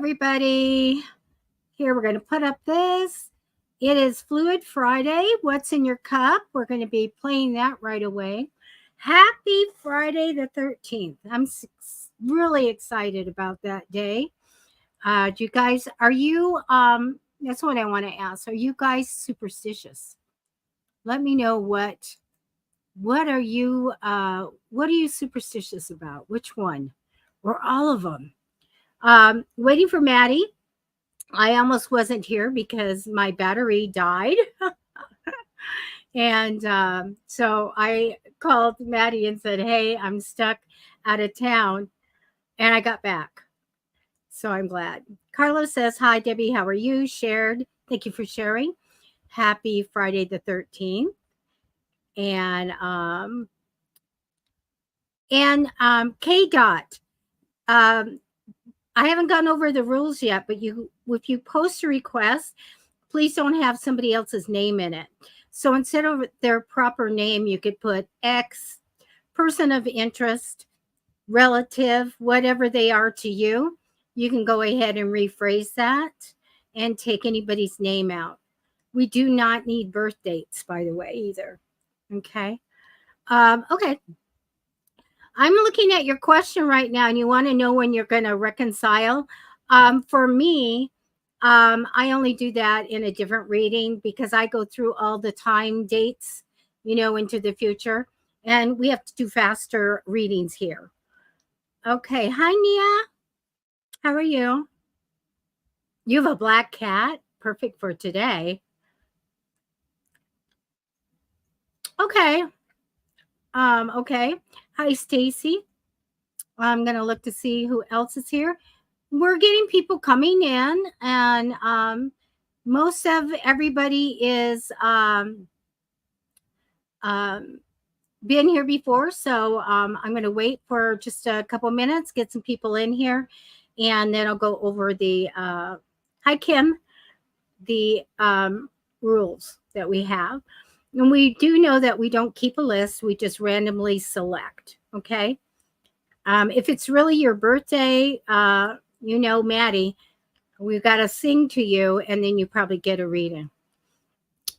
everybody. Here, we're going to put up this. It is Fluid Friday. What's in your cup? We're going to be playing that right away. Happy Friday the 13th. I'm really excited about that day. Do you guys, are you, that's what I want to ask. Are you guys superstitious? Let me know what are you superstitious about? Which one? Or all of them? Waiting for Matty. I almost wasn't here because my battery died. And so I called Matty and said, hey, I'm stuck out of town. And I got back. So I'm glad. Carlos says, hi, Debbie. How are you? Shared. Thank you for sharing. Happy Friday the 13th. And K Dot. I haven't gone over the rules yet, but if you post a request, please don't have somebody else's name in it. So instead of their proper name, you could put X, person of interest, relative, whatever they are to you. You can go ahead and rephrase that and take anybody's name out. We do not need birth dates, by the way, either. Okay. Okay. I'm looking at your question right now, and you want to know when you're going to reconcile. For me, I only do that in a different reading because I go through all the time dates, into the future, and we have to do faster readings here. Okay. Hi, Nia. How are you? You have a black cat. Perfect for today. Okay. Okay. Hi, Stacy. I'm going to look to see who else is here. We're getting people coming in, and most of everybody is been here before. So I'm going to wait for just a couple minutes, get some people in here, and then I'll go over the, hi, Kim, the rules that we have. And we do know that we don't keep a list. We just randomly select. Okay. If it's really your birthday, Maddie, we've got to sing to you, and then you probably get a reading.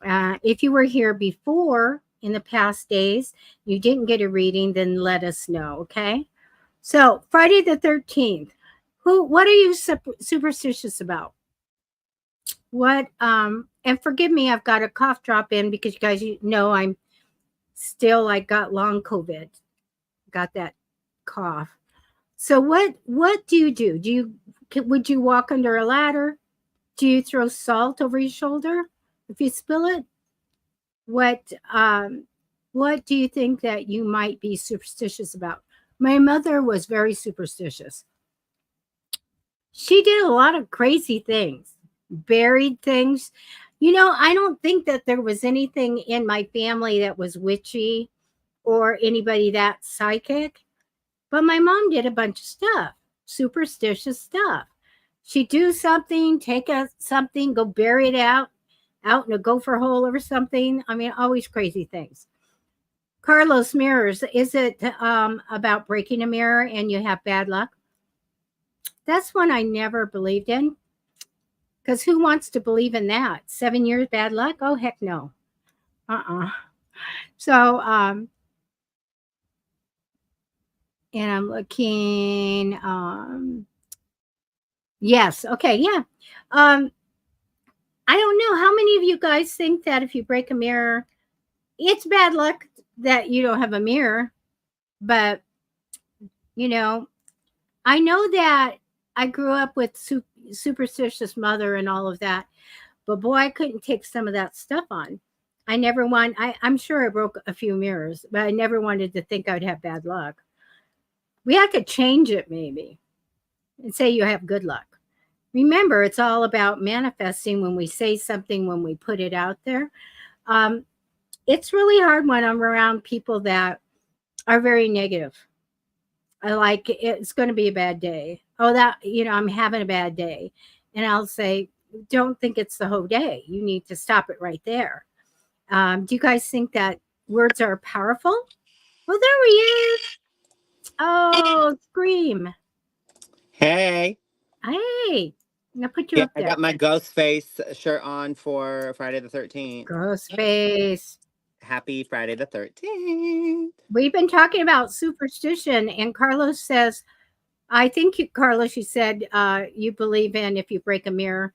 If you were here before in the past days, you didn't get a reading, then let us know. Okay. So Friday the 13th, what are you superstitious about? What, and forgive me, I've got a cough drop in because you guys know I'm still, got long COVID, got that cough. So what do you do? Would you walk under a ladder? Do you throw salt over your shoulder if you spill it? What do you think that you might be superstitious about? My mother was very superstitious. She did a lot of crazy things, buried things. I don't think that there was anything in my family that was witchy or anybody that psychic. But my mom did a bunch of stuff, superstitious stuff. She'd do something, take something, go bury it out in a gopher hole or something. I mean, always crazy things. Carlos, mirrors, is it about breaking a mirror and you have bad luck? That's one I never believed in. Because who wants to believe in that? 7 years bad luck? Oh, heck no. So, and I'm looking, yes. Okay. Yeah. I don't know. How many of you guys think that if you break a mirror, it's bad luck that you don't have a mirror? But, I know that I grew up with superstitious mother and all of that, but boy, I couldn't take some of that stuff on. I'm sure I broke a few mirrors, but I never wanted to think I'd have bad luck. We have to change it maybe and say you have good luck. Remember, it's all about manifesting when we say something, when we put it out there. It's really hard when I'm around people that are very negative. It's going to be a bad day. Oh, I'm having a bad day. And I'll say, don't think it's the whole day. You need to stop it right there. Do you guys think that words are powerful? Well, there he is. Oh, Scream. Hey. Hey, now put you Yeah, up I there. got my ghost face shirt on for Friday the 13th. Ghost face. Happy Friday the 13th. We've been talking about superstition, and Carlos says, I think you, Carlos, you said you believe in if you break a mirror,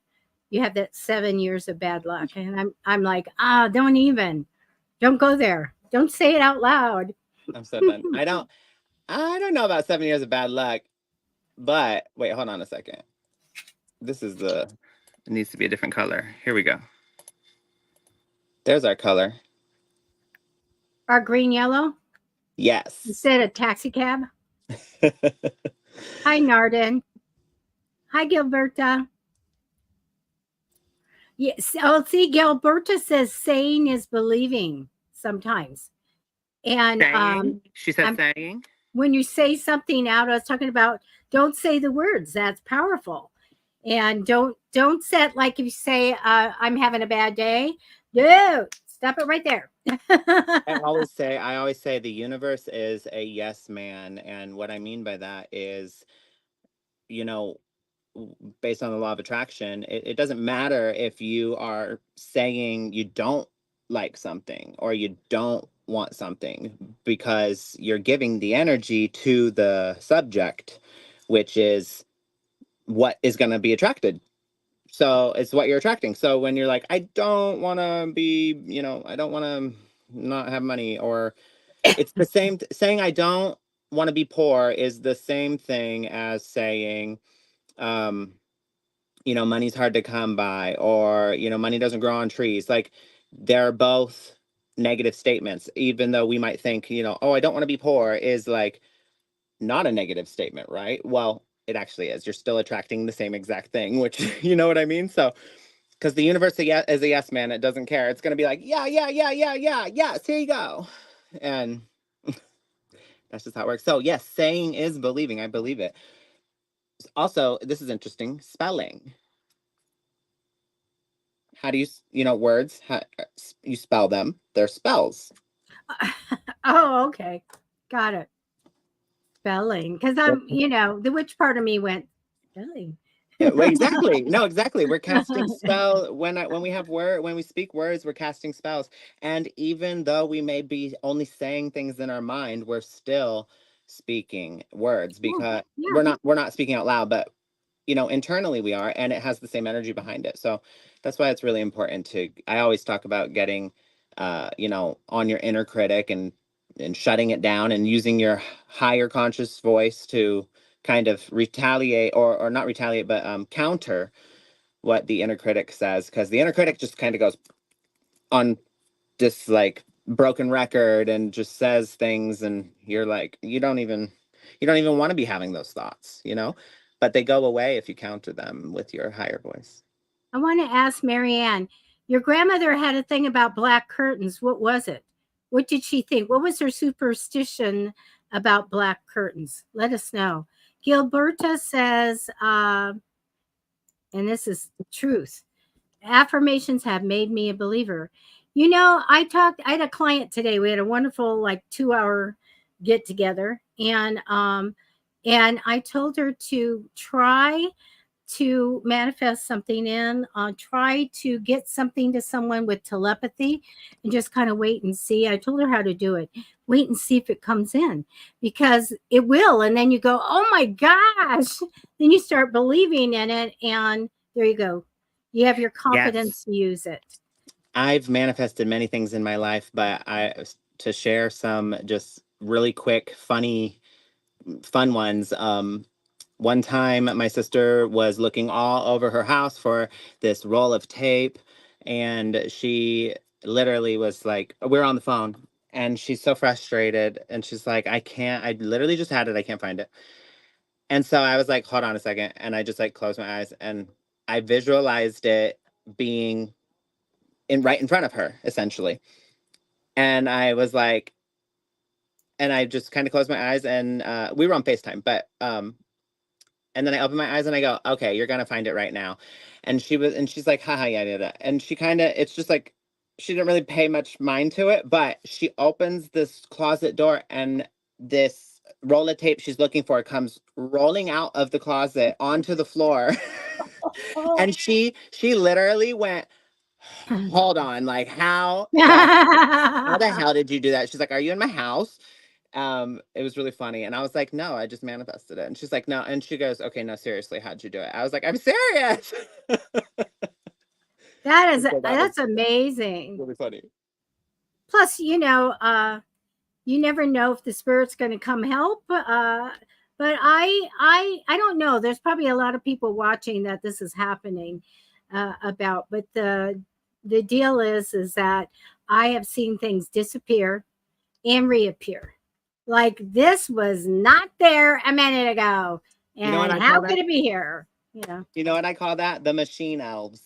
you have that 7 years of bad luck. And I'm like, don't go there. Don't say it out loud. I'm so done. I don't know about 7 years of bad luck, but wait, hold on a second. It needs to be a different color. Here we go. There's our color. Our green yellow Yes. instead of taxi cab. Hi, Narden. Hi, Gilberta. Yes. Oh, see, Gilberta says saying is believing sometimes. And Saying? She said I'm saying? when you say something out, I was talking about don't say the words. That's powerful. And don't set like if you say I'm having a bad day. No, stop it right there. I always say the universe is a yes man. And what I mean by that is, you know, based on the law of attraction, it doesn't matter if you are saying you don't like something or you don't want something, because you're giving the energy to the subject, which is what is going to be attracted. So it's what you're attracting. So when you're like, I don't want to be, I don't want to not have money, or it's the same saying I don't want to be poor is the same thing as saying, um, money's hard to come by, or, money doesn't grow on trees. Like, they're both negative statements, even though we might think, oh, I don't want to be poor is like not a negative statement, right? Well, it actually is. You're still attracting the same exact thing, which, you know what I mean? So, because the universe is a yes man, it doesn't care. It's going to be like, yeah, yeah, yeah, yeah, yeah, yes, here you go. And that's just how it works. So, yes, saying is believing. I believe it. Also, this is interesting, spelling. How do words, you spell them? They're spells. Oh, okay. Got it. Spelling. Because the which part of me went, spelling. Yeah, well, exactly. No, exactly. We're casting spell when we speak words, we're casting spells. And even though we may be only saying things in our mind, we're still speaking words, because Yeah. we're not speaking out loud, but internally we are, and it has the same energy behind it. So that's why it's really important I always talk about getting, on your inner critic and shutting it down and using your higher conscious voice to kind of retaliate, or not retaliate, but counter what the inner critic says, because the inner critic just kind of goes on this like broken record and just says things, and you're like, you don't even want to be having those thoughts, but they go away if you counter them with your higher voice. I want to ask Marianne, your grandmother had a thing about black curtains. What was it? What did she think? What was her superstition about black curtains? Let us know. Gilberta says, and this is truth, affirmations have made me a believer. I had a client today. We had a wonderful like 2 hour get together, and I told her to try to manifest something try to get something to someone with telepathy and just kind of wait and see. I told her how to do it. Wait and see if it comes in, because it will. And then you go, oh my gosh. Then you start believing in it. And there you go. You have your confidence Yes, to use it. I've manifested many things in my life, but to share some just really quick, fun ones. One time my sister was looking all over her house for this roll of tape, and she literally was like, we were on the phone, and she's so frustrated, and she's like, I literally just had it, I can't find it. And so I was like, hold on a second, and I just like closed my eyes, and I visualized it being right in front of her, essentially. And I was like, and I just kind of closed my eyes, and we were on FaceTime, but and then I open my eyes and I go, okay, you're gonna find it right now. And she's like, haha, yeah, yeah, yeah. And she kind of, it's just like, she didn't really pay much mind to it, but she opens this closet door, and this roll of tape she's looking for comes rolling out of the closet onto the floor. Oh. And she literally went, hold on, like how the hell did you do that? She's like, are you in my house? It was really funny. And I was like, no, I just manifested it. And she's like, no. And she goes, okay, no, seriously, how'd you do it? I was like, I'm serious. So that was That's amazing. really funny. Plus, you never know if the spirit's going to come help. But I don't know. There's probably a lot of people watching that this is happening about. But the deal is that I have seen things disappear and reappear. Like this was not there a minute ago, You know what and I how call could that? it be here? You know what I call that? The machine elves.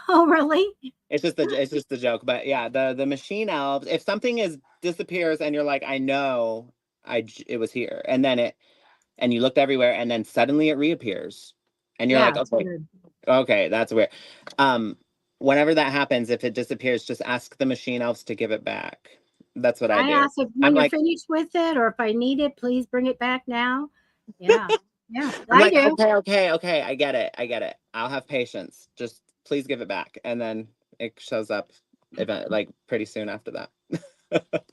Oh, really? It's just the joke, but yeah, the machine elves. If something is disappears and you're like, I know, it was here, and then and you looked everywhere, and then suddenly it reappears, and you're Yeah, like, it's okay, weird. okay, that's weird. Um, Whenever that happens, if it disappears, just ask the machine elves to give it back. That's what I I do. ask if I'm when you're like, finished with it, or if I need it, please bring it back now. Yeah, yeah, I'm I like, do. okay, okay, okay, I get it, I get it. I'll have patience. Just please give it back, and then it shows up, like pretty soon after that.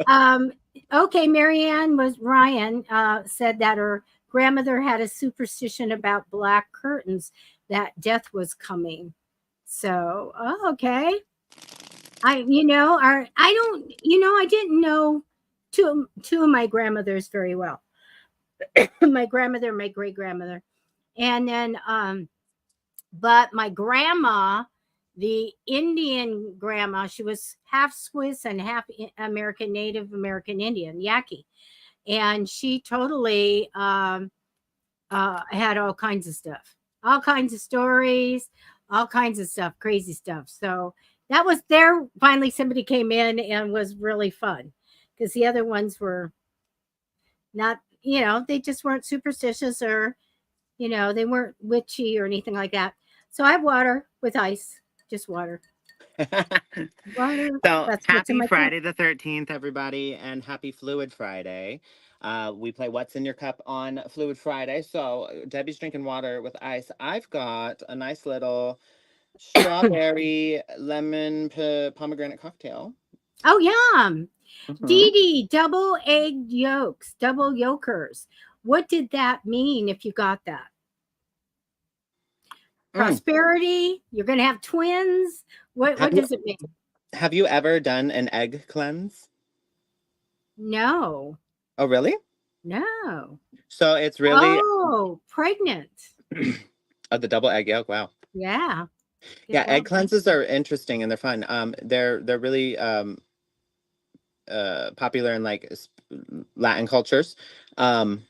Um, okay, Marianne was Ryan said that her grandmother had a superstition about black curtains that death was coming. So, oh, okay. I didn't know two of my grandmothers very well. My grandmother, my great grandmother, and then but my grandma, the Indian grandma, she was half Swiss and half American, Native American Indian, Yaqui, and she totally had all kinds of stuff, all kinds of stories, all kinds of stuff, crazy stuff. So that was there. Finally, somebody came in and was really fun because the other ones were not, they just weren't superstitious or, they weren't witchy or anything like that. So I have water with ice, just water. Water. So That's what's in happy my cup. Friday the 13th, everybody, and happy Fluid Friday. We play What's in Your Cup on Fluid Friday. So Debbie's drinking water with ice. I've got a nice little strawberry lemon pomegranate cocktail. Oh, yum. Mhm. Dee Dee, double egg yolks, double yolkers. What did that mean if you got that? Mm. Prosperity? You're going to have twins? Have What you does it mean? have you ever done an egg cleanse? No, Oh, really? no. So it's really Oh, pregnant. the double egg yolk. Wow. Yeah. Yeah, Get egg well. cleanses are interesting and they're fun. They're really popular in like Latin cultures. Um,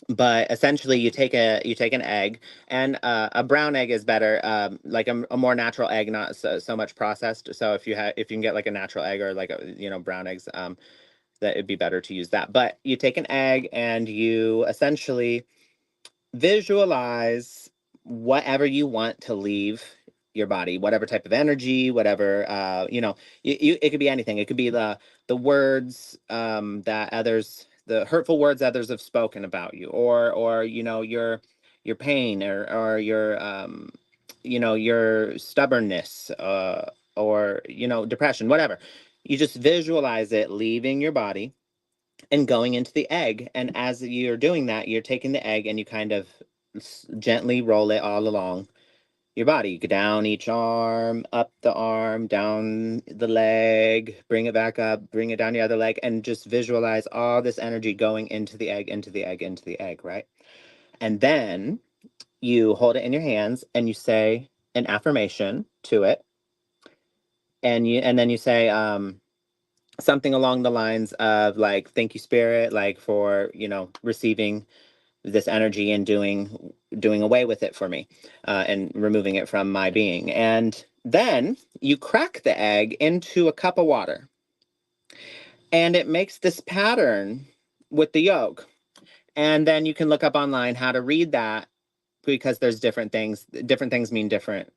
but essentially you take an egg, and a brown egg is better, like a more natural egg, not so much processed. So if you can get like a natural egg or like brown eggs, that it'd be better to use that. But you take an egg and you essentially visualize whatever you want to leave your body, whatever type of energy, whatever, it could be anything. It could be the words, that others, the hurtful words others have spoken about you, or your pain, or your your stubbornness, or depression, whatever. You just visualize it leaving your body and going into the egg. And as you're doing that, you're taking the egg and you kind of gently roll it all along your body. You go down each arm, up the arm, down the leg, bring it back up, bring it down the other leg, and just visualize all this energy going into the egg, into the egg, into the egg, right? And then you hold it in your hands and you say an affirmation to it. And then you say, something along the lines of like, thank you, spirit, like for receiving this energy and doing away with it for me, and removing it from my being. And then you crack the egg into a cup of water, and it makes this pattern with the yolk. And then you can look up online how to read that, because there's different things mean different,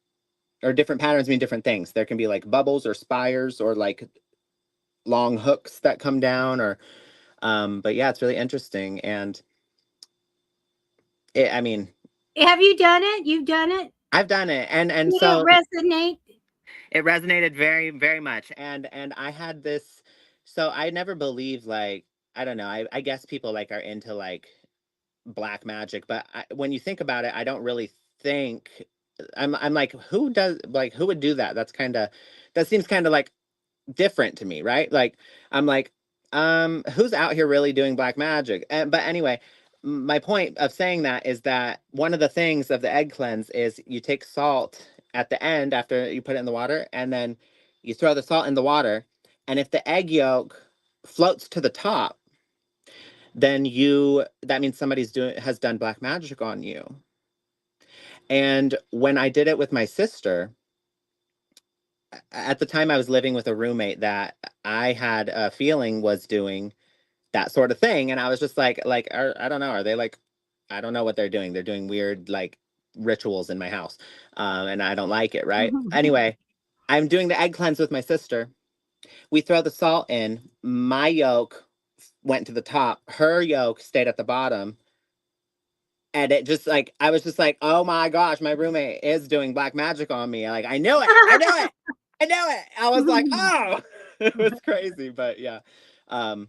or different patterns mean different things. There can be like bubbles or spires or like long hooks that come down, or But yeah, it's really interesting. And I mean, Have you done it? You've done it? I've done it. And Did it so resonate? it resonated very, very much. And I had this, so I never believed like, I don't know, I guess people like are into like black magic, but when you think about it, I don't really think I'm like, who does, like, who would do that? That's kind of, that seems kind of like different to me, right? Like, I'm like, who's out here really doing black magic? But anyway, my point of saying that is that one of the things of the egg cleanse is you take salt at the end after you put it in the water, and then you throw the salt in the water, and if the egg yolk floats to the top, then that means somebody's doing has done black magic on you. And when I did it with my sister, at the time I was living with a roommate that I had a feeling was doing that sort of thing, and I was just like, I don't know, are they like, I don't know what they're doing. They're doing weird like rituals in my house, and I don't like it. Right? Anyway, I'm doing the egg cleanse with my sister. We throw the salt in. My yolk went to the top. Her yolk stayed at the bottom. And it just like, I was just like, oh my gosh, my roommate is doing black magic on me. Like, I knew it. I knew it. I knew it. I was like, oh, it was crazy. But yeah. Um,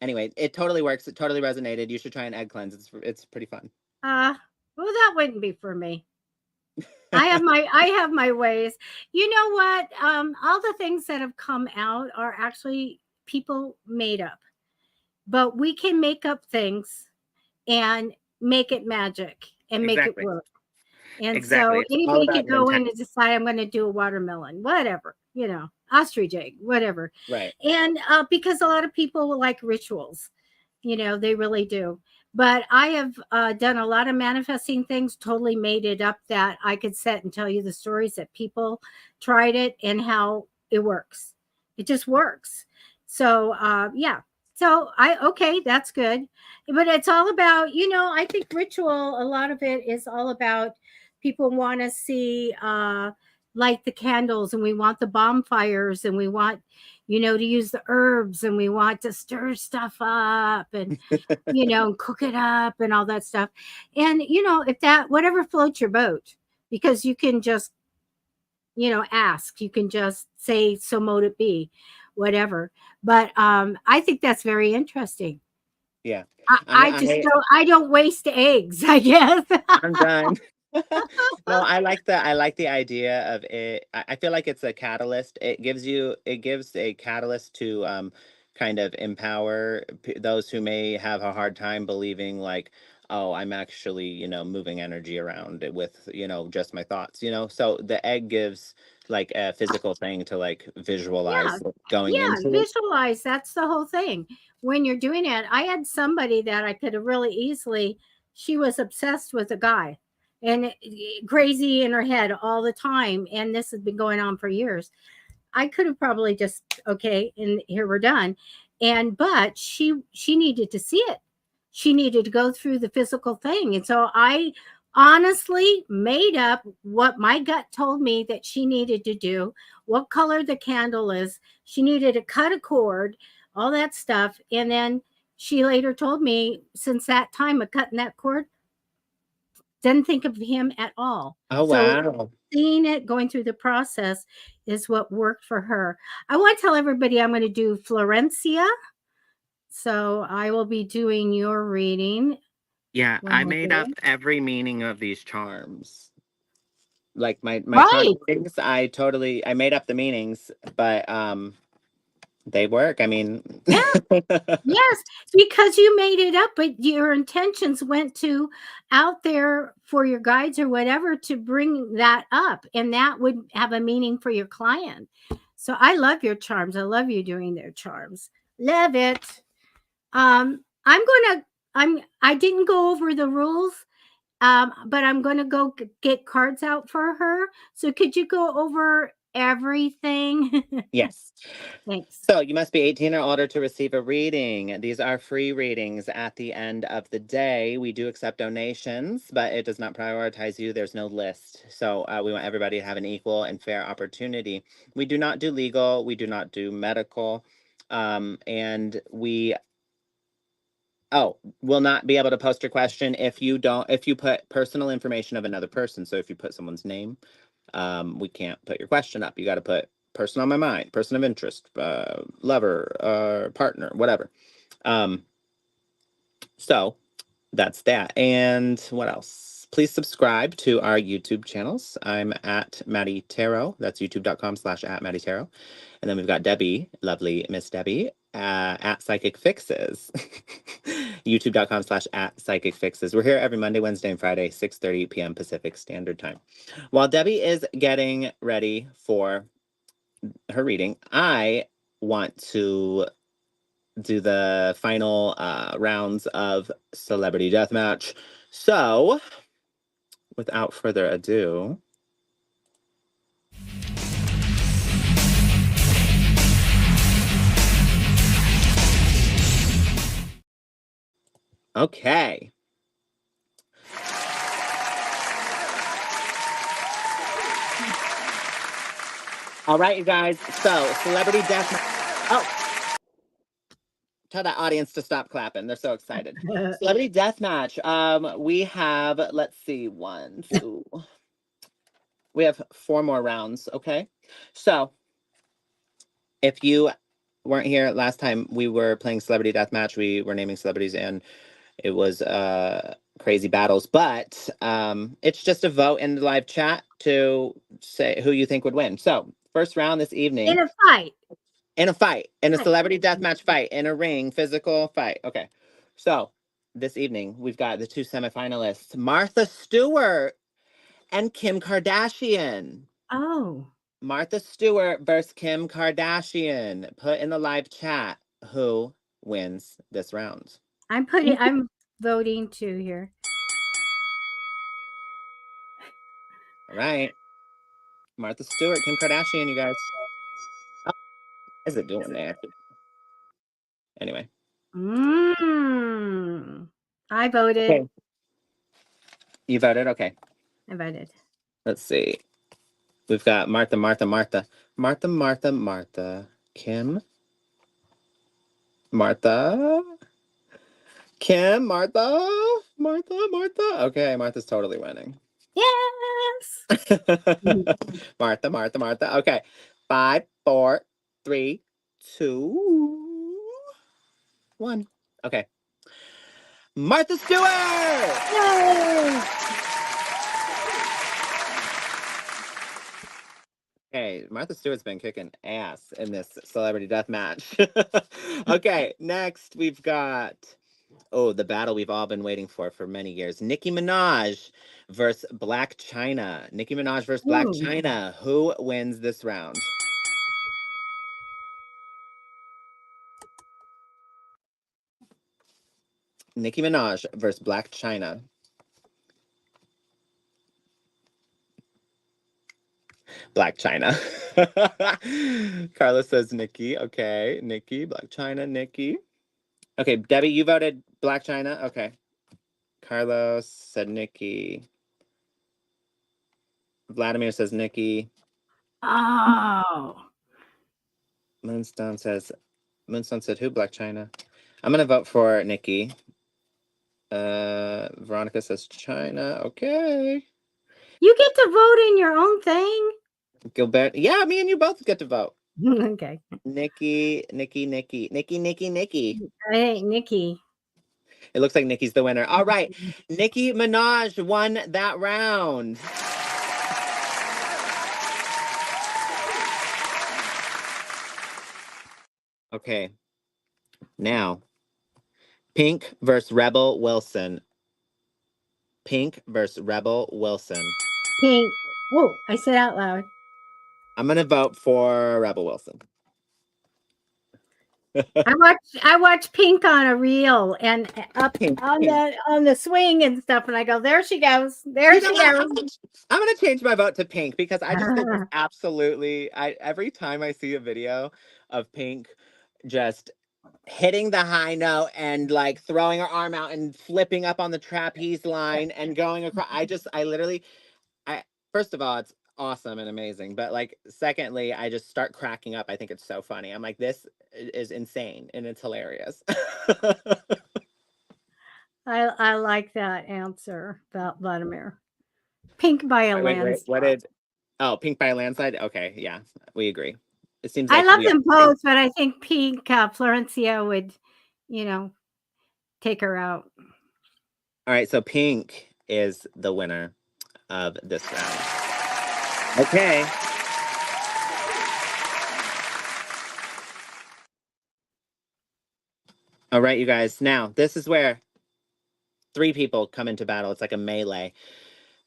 anyway, it totally works. It totally resonated. You should try an egg cleanse. It's pretty fun. uh, well, that wouldn't be for me. I have my ways. You know what? All the things that have come out are actually people made up. But we can make up things and make it magic and make it Exactly. work. And Exactly. so It's all anybody about could your go intent. in and decide I'm going to do a watermelon, whatever, ostrich egg, whatever. Right. And because a lot of people like rituals, they really do. But I have done a lot of manifesting things, totally made it up that I could sit and tell you the stories that people tried it and how it works. It just works. So, yeah. So, okay, that's good. But it's all about, I think ritual, a lot of it is all about people want to see, light the candles, and we want the bonfires, and we want, to use the herbs, and we want to stir stuff up, and cook it up and all that stuff. And if that, whatever floats your boat, because you can just, ask, you can just say, so mote it be, whatever. But I think that's very interesting. Yeah. I just I don't waste eggs, I guess. I'm done. No, I like the idea of it. I feel like it's a catalyst. It gives a catalyst to kind of empower those who may have a hard time believing like, oh, I'm actually, moving energy around with, just my thoughts, So the egg gives like a physical thing to like Yeah, visualize going yeah, into. visualize, that's the whole thing. When you're doing it, I had somebody that I could have really easily, she was obsessed with a guy, and crazy in her head all the time, and this has been going on for years. I could have probably just, okay, and here we're done. And but she needed to see it. She needed to go through the physical thing. And so I honestly made up what my gut told me that she needed to do, what color the candle is. She needed to cut a cord, all that stuff. And then she later told me, since that time of cutting that cord, didn't think of him at all. Oh, So wow. seeing it, going through the process is what worked for her. I want to tell everybody I'm going to do Florencia. So I will be doing your reading Yeah, when I I made do up it. every meaning of these charms. Like my charm Right. meanings, I made up the meanings, but they work. I mean, Yeah. Yes, because you made it up, but your intentions went to out there for your guides or whatever to bring that up, and that would have a meaning for your client. So I love your charms. I love you doing their charms. Love it. I didn't go over the rules, but I'm gonna go get cards out for her. So could you go over everything? yes. Thanks. So you must be 18 or older to receive a reading. These are free readings at the end of the day. We do accept donations, but it does not prioritize you. There's no list. So we want everybody to have an equal and fair opportunity. We do not do legal. We do not do medical. And we Oh, will not be able to post your question if you put personal information of another person. So if you put someone's name, we can't put your question up. You got to put person on my mind, person of interest, lover, partner, whatever. So that's that. And what else? Please subscribe to our YouTube channels. I'm at Matty Tarot. That's youtube.com/at Matty Tarot. And then we've got Debbie, lovely Miss Debbie, at Psychic Fixes. youtube.com/at Psychic Fixes. We're here every Monday, Wednesday, and Friday, 6:30 p.m. Pacific Standard Time. While Debbie is getting ready for her reading, I want to do the final rounds of Celebrity Deathmatch. So, without further ado, okay. All right, you guys. So, Celebrity Deathmatch. Oh, tell that audience to stop clapping. They're so excited. Celebrity Deathmatch. We have, let's see, one, two. We have 4 more rounds, okay? So, if you weren't here last time, we were playing Celebrity Deathmatch. We were naming celebrities, and it was crazy battles. But it's just a vote in the live chat to say who you think would win. So, first round this evening. In a fight. In a fight. In a Celebrity Deathmatch fight. In a ring. Physical fight. Okay. So, this evening, we've got the 2 semifinalists, Martha Stewart and Kim Kardashian. Oh. Martha Stewart versus Kim Kardashian. Put in the live chat who wins this round. I'm voting too here. All right. Martha Stewart, Kim Kardashian, you guys. Oh, what is it doing there? Anyway. I voted. Okay. You voted? Okay. I voted. Let's see. We've got Martha, Martha, Martha. Martha, Martha, Martha. Kim. Martha. Kim, Martha. Martha, Martha. Okay, Martha's totally winning. Yes. Martha, Martha, Martha. Okay. 5, 4, 3, 2, 1. Okay. Martha Stewart! Yay! Hey, Martha Stewart's been kicking ass in this Celebrity Death Match. Okay, next we've got, the battle we've all been waiting for many years. Nicki Minaj versus Black China. Nicki Minaj versus Black China. Who wins this round? Nicki Minaj versus Black China. Black China. Carla says Nikki. Okay, Nikki, Black China, Nikki. Okay, Debbie, you voted Black China. Okay. Carlos said Nikki. Vladimir says Nikki. Oh. Moonstone said who? Black China. I'm gonna vote for Nikki. Veronica says China. Okay. You get to vote in your own thing. Gilbert. Yeah, me and you both get to vote. Okay. Nikki. I hate Nikki. It looks like Nikki's the winner. All right. Nicki Minaj won that round. Okay. Now, Pink versus Rebel Wilson. Pink versus Rebel Wilson. Pink. Whoa, I said out loud. I'm going to vote for Rebel Wilson. I watch Pink on a reel and up Pink, on Pink. the swing and stuff, and I go, there she goes. There she goes. I'm gonna change my vote to Pink because I just think it's absolutely. Every time I see a video of Pink just hitting the high note and like throwing her arm out and flipping up on the trapeze line and going across, I literally, first of all, it's awesome and amazing, but like secondly, I just start cracking up. I think it's so funny. I'm like, this is insane and it's hilarious. I like that answer, Vladimir. Pink by a Wait, landslide. what did? Oh, pink by a landslide. Okay, yeah, we agree. It seems I like love we them agree. both, but I think Pink Florencia would, take her out. All right, so pink is the winner of this round. Okay. All right, you guys. Now, this is where 3 people come into battle. It's like a melee.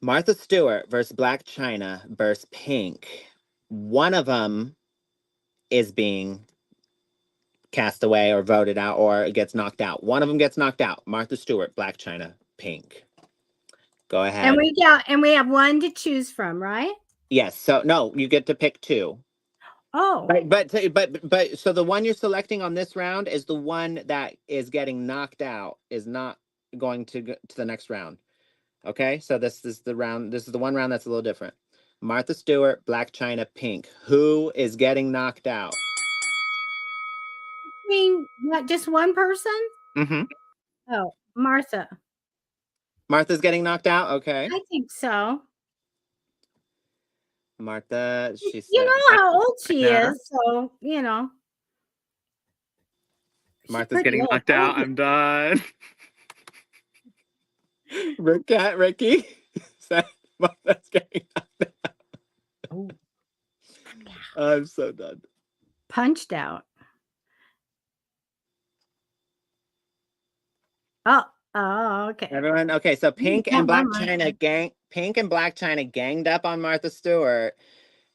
Martha Stewart versus Black China versus Pink. One of them is being cast away or voted out or gets knocked out. One of them gets knocked out. Martha Stewart, Black China, Pink. Go ahead. And we have one to choose from, right? Yes. So no, you get to pick 2. Oh. But so the one you're selecting on this round is the one that is getting knocked out, is not going to go to the next round. Okay? So this is the round, this is the one round that's a little different. Martha Stewart, Black China, Pink. Who is getting knocked out? Not just one person? Mm-hmm. Oh, Martha. Martha's getting knocked out? Okay. I think so. Martha, she said. You know how old she China. is, so, Martha's getting knocked out. I'm done. Ricky said Martha's getting knocked out. Oh. I'm so done. Punched out. Oh, okay. Everyone, okay, so Pink and Black China ganged up on Martha Stewart,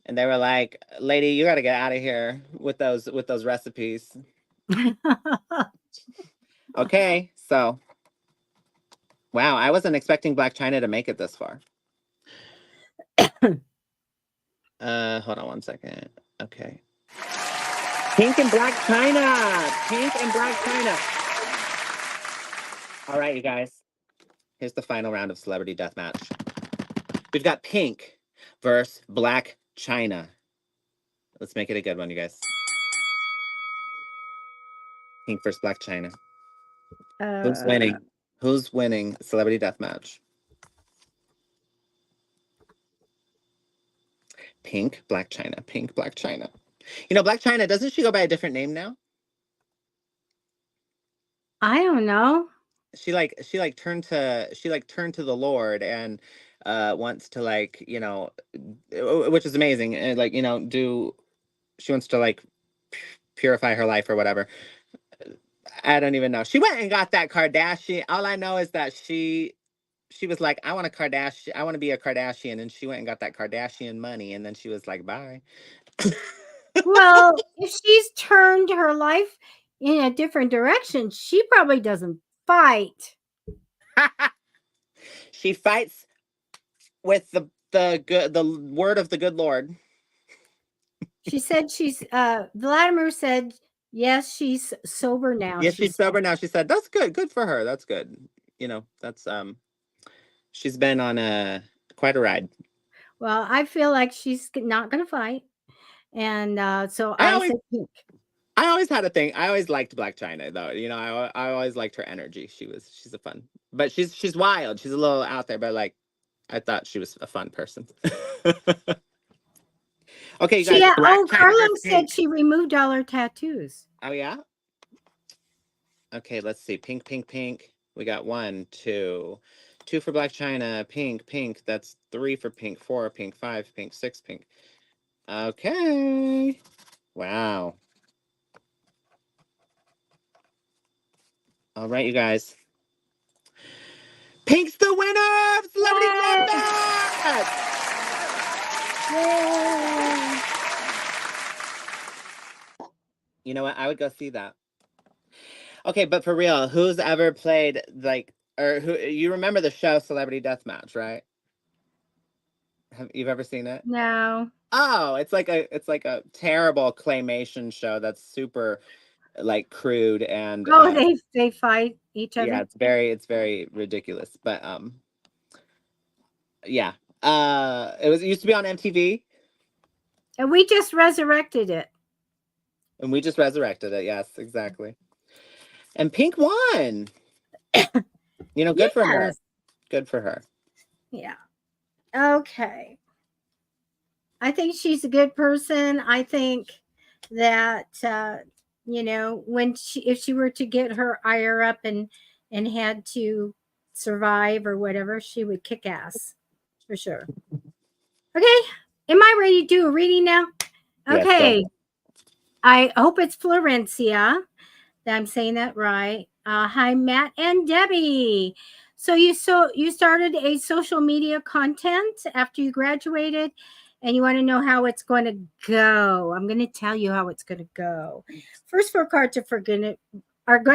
and they were like, "Lady, you got to get out of here with those recipes." Okay, so wow, I wasn't expecting Black China to make it this far. Hold on one second. Okay. Pink and Black China. Pink and Black China. All right, you guys. Here's the final round of Celebrity Deathmatch. We've got Pink versus Black China. Let's make it a good one, you guys. Pink versus Black China. Who's winning? Who's winning Celebrity Deathmatch? Pink, Black China. Pink, Black China. You know, Black China, doesn't she go by a different name now? I don't know. She turned to the Lord and wants to, like, you know, which is amazing, and like, you know, she wants to, like, purify her life or whatever. I don't even know. She went and got that Kardashian. All I know is that she was like, I want to be a Kardashian, and she went and got that Kardashian money, and then she was like, bye. Well, if she's turned her life in a different direction, she probably doesn't fight. She fights with the word of the good Lord. She said Vladimir said, yes, she's sober now. Yes, she's sober now. She said, that's good. Good for her. That's good. You know, that's she's been on quite a ride. Well, I feel like she's not going to fight. And so I said Pink. I always had a thing. I always liked Black China, though. You know, I always liked her energy. She's a fun, but she's wild. She's a little out there, but like, I thought she was a fun person. Okay, you guys. Carla said she removed all her tattoos. Oh yeah. Okay, let's see. Pink, pink, pink. We got 1, 2, 2 for Black China. Pink, pink. That's 3 for Pink. 4 Pink. 5 Pink. 6 Pink. Okay. Wow. All right, you guys. Pink's the winner of Celebrity Deathmatch! You know what? I would go see that. Okay, but for real, who's ever played, like, or who, you remember the show Celebrity Deathmatch, right? You've ever seen it? No. Oh, it's like a terrible claymation show that's super, like, crude and they fight each other. Yeah, it's very ridiculous. But yeah. It used to be on MTV. And we just resurrected it. And we just resurrected it. Yes, exactly. And Pink won. You know, good for her. Yes. Good for her. Yeah. Okay. I think she's a good person. I think that when she if she were to get her ire up and had to survive or whatever, she would kick ass for sure. Okay. Am I ready to do a reading now? Yes, go. Okay. I hope it's Florencia that I'm saying that right. Hi, Matt and Debbie. So you started a social media content after you graduated, and you want to know how it's going to go. I'm going to tell you how it's going to go. First four cards are going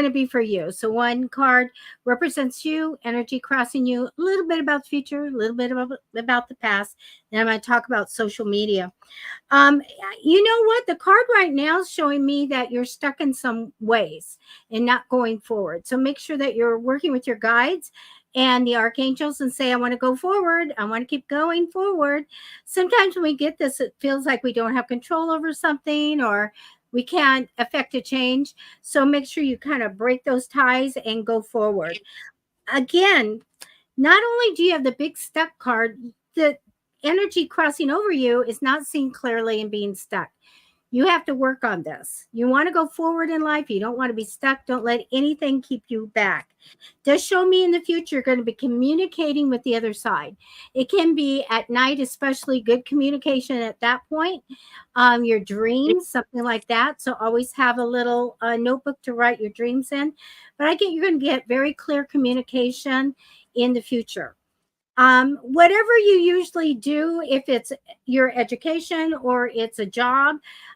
to be for you. So one card represents you, energy crossing you, a little bit about the future, a little bit about the past. Then I'm going to talk about social media. um you know what, the card right now is showing me that you're stuck in some ways and not going forward, so make sure that you're working with your guides and the archangels and say, I want to go forward, I want to keep going forward. Sometimes when we get this, it feels like we don't have control over something or we can't affect a change, so make sure you kind of break those ties and go forward. Again, not only do you have the big stuck card, the energy crossing over you is not seeing clearly and being stuck. You have to work on this. You want to go forward in life. You don't want to be stuck. Don't let anything keep you back. Does show me in the future you're going to be communicating with the other side. It can be at night, especially good communication at that point. Your dreams, something like that. So always have a little notebook to write your dreams in. But I get you're going to get very clear communication in the future. Whatever you usually do, if it's your education or it's a job,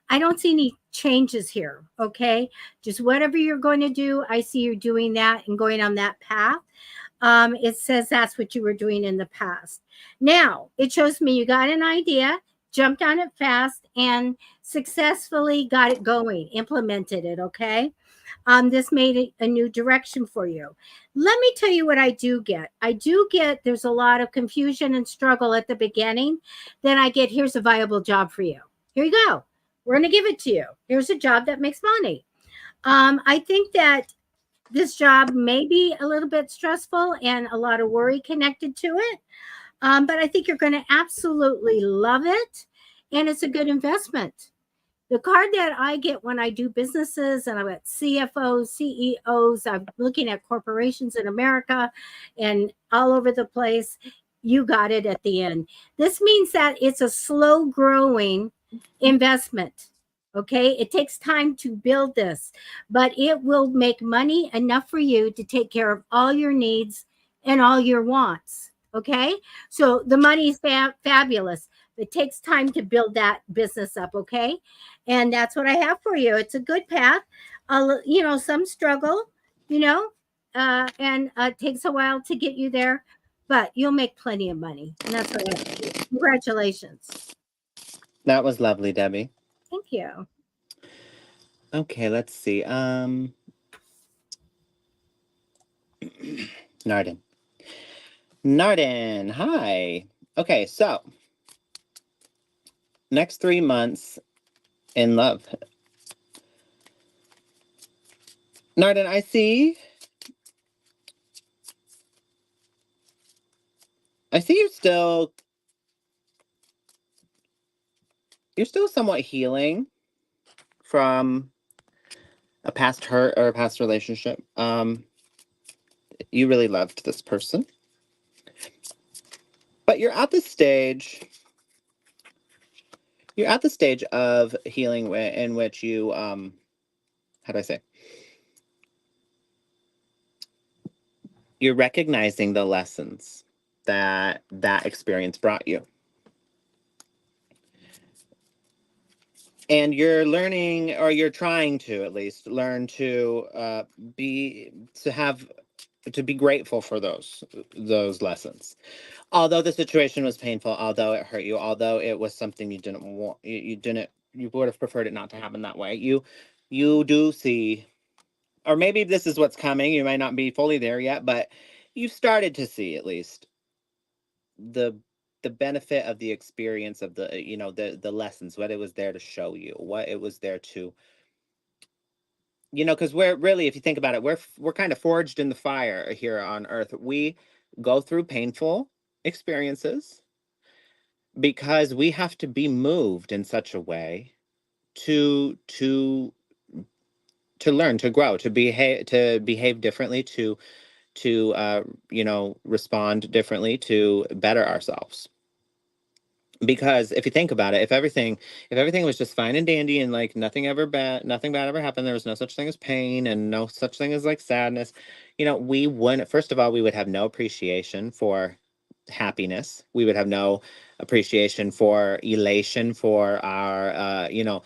I don't see any changes here. Okay. Just whatever you're going to do, I see you doing that and going on that path. It says that's what you were doing in the past. Now, it shows me you got an idea, jumped on it fast, and successfully got it going, implemented it. Okay. This made it a new direction for you. Let me tell you what I do get. I do get there's a lot of confusion and struggle at the beginning. Then I get, here's a viable job for you. Here you go. We're going to give it to you. Here's a job that makes money. I think that this job may be a little bit stressful and a lot of worry connected to it. But I think you're going to absolutely love it. And it's a good investment. The card that I get when I do businesses and I'm at CFOs, CEOs, I'm looking at corporations in America and all over the place. You got it at the end. This means that it's a slow growing investment. Okay. It takes time to build this, but it will make money enough for you to take care of all your needs and all your wants. Okay. So the money is fabulous. It takes time to build that business up. Okay. And that's what I have for you. It's a good path. Some struggle, you know, and it takes a while to get you there, but you'll make plenty of money. And that's what I have for you. Congratulations. That was lovely, Debbie. Thank you. Okay, let's see. Narden. Narden, hi. Okay, so next 3 months in love. Narden, I see you're still somewhat healing from a past hurt or a past relationship. You really loved this person. But you're at the stage of healing in which you how do I say? You're recognizing the lessons that experience brought you. And you're learning, or you're trying to at least learn to be grateful for those lessons. Although the situation was painful, although it hurt you, although it was something you didn't want, you would have preferred it not to happen that way. You do see, or maybe this is what's coming. You might not be fully there yet, but you've started to see at least the benefit of the experience of the lessons, what it was there to show you, what it was there to You know, because we're really, if you think about it, we're kind of forged in the fire here on Earth. We go through painful experiences because we have to be moved in such a way to learn, to grow, to behave differently, to you know, respond differently, to better ourselves. Because if you think about it, if everything was just fine and dandy and like nothing bad ever happened, there was no such thing as pain and no such thing as like sadness, you know, we wouldn't, first of all, we would have no appreciation for happiness. We would have no appreciation for elation, for our you know,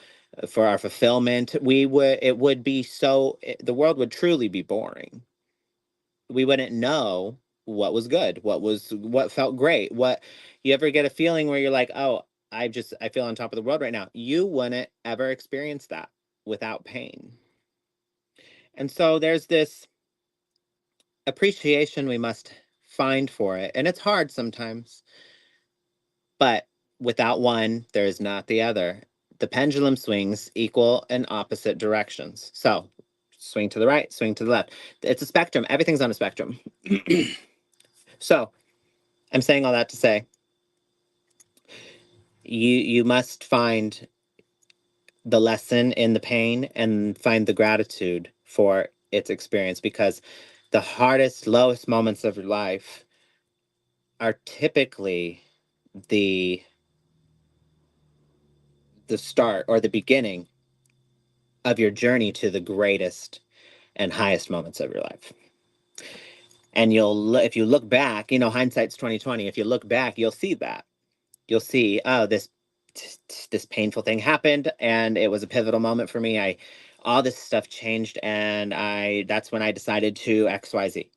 for our fulfillment. We would, it would be so, the world would truly be boring. We wouldn't know what was good, what felt great. What, you ever get a feeling where you're like, oh, I feel on top of the world right now. You wouldn't ever experience that without pain. And so there's this appreciation we must find for it. And it's hard sometimes, but without one, there is not the other. The pendulum swings equal and opposite directions. So swing to the right, swing to the left. It's a spectrum. Everything's on a spectrum. So I'm saying all that to say you must find the lesson in the pain and find the gratitude for its experience, because the hardest, lowest moments of your life are typically the start or the beginning of your journey to the greatest and highest moments of your life. And if you look back, you know, hindsight's 2020. If you look back, you'll see that. You'll see, oh, this painful thing happened and it was a pivotal moment for me. All this stuff changed, and that's when I decided to XYZ.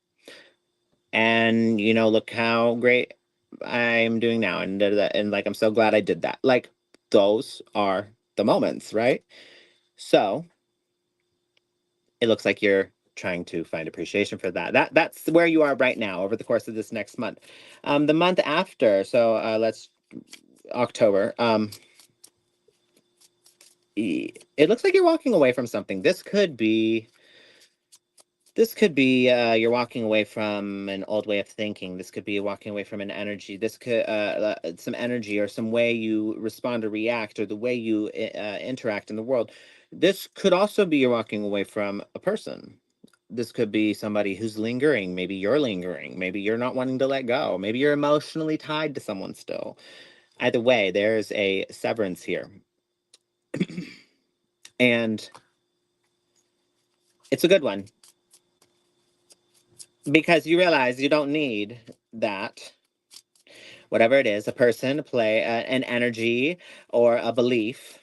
And you know, look how great I'm doing now, and like I'm so glad I did that. Like, those are the moments, right? So it looks like you're trying to find appreciation for that's where you are right now over the course of this next month. The month after, so let's October. It looks like you're walking away from something. This could be you're walking away from an old way of thinking. This could be walking away from an energy. This could some energy or some way you respond or react, or the way you interact in the world. This could also be you're walking away from a person. This could be somebody who's lingering. Maybe you're lingering. Maybe you're not wanting to let go. Maybe you're emotionally tied to someone still. Either way, there's a severance here. And it's a good one, because you realize you don't need that, whatever it is, a person, an energy, or a belief.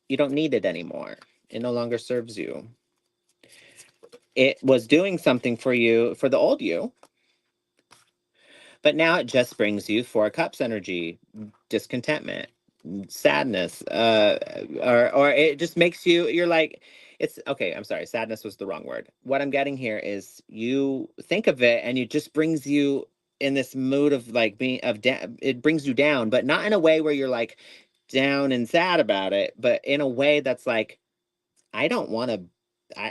You don't need it anymore. It no longer serves you. It was doing something for you, for the old you, but now it just brings you Four of Cups energy, discontentment, sadness, or it just makes you, you're like, it's okay, I'm sorry, sadness was the wrong word. What I'm getting here is you think of it and it just brings you in this mood of like it brings you down, but not in a way where you're like down and sad about it, but in a way that's like, I don't want to,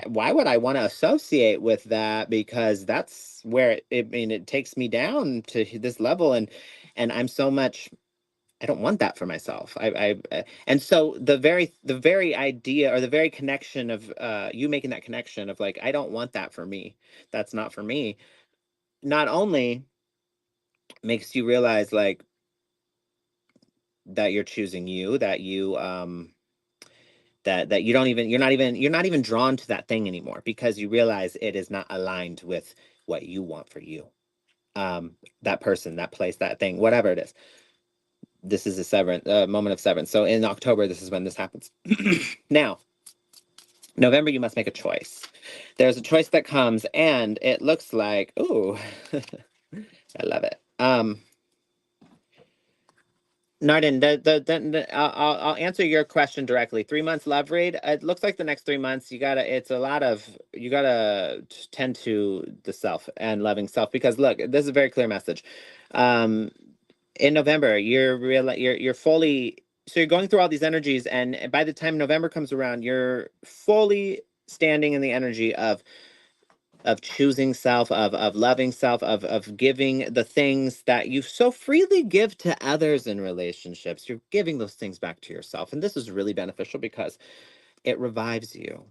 why would I want to associate with that? Because that's where I mean, it takes me down to this level, and I'm so much, I don't want that for myself. And so the very idea, or the very connection of you making that connection of like, I don't want that for me. That's not for me. Not only makes you realize like that you're choosing you, that you that you don't even, you're not even drawn to that thing anymore, because you realize it is not aligned with what you want for you. That person, that place, that thing, whatever it is. This is a severance, moment of severance. So in October, this is when this happens. Now, November, you must make a choice. There's a choice that comes, and it looks like, ooh, I love it. Narden, I'll answer your question directly. 3 months love read. It looks like the next 3 months it's a lot of, you gotta tend to the self and loving self, because look, this is a very clear message. In November, you're fully, so you're going through all these energies, and by the time November comes around, you're fully standing in the energy of choosing self, of loving self, of giving the things that you so freely give to others in relationships. You're giving those things back to yourself. And this is really beneficial because it revives you.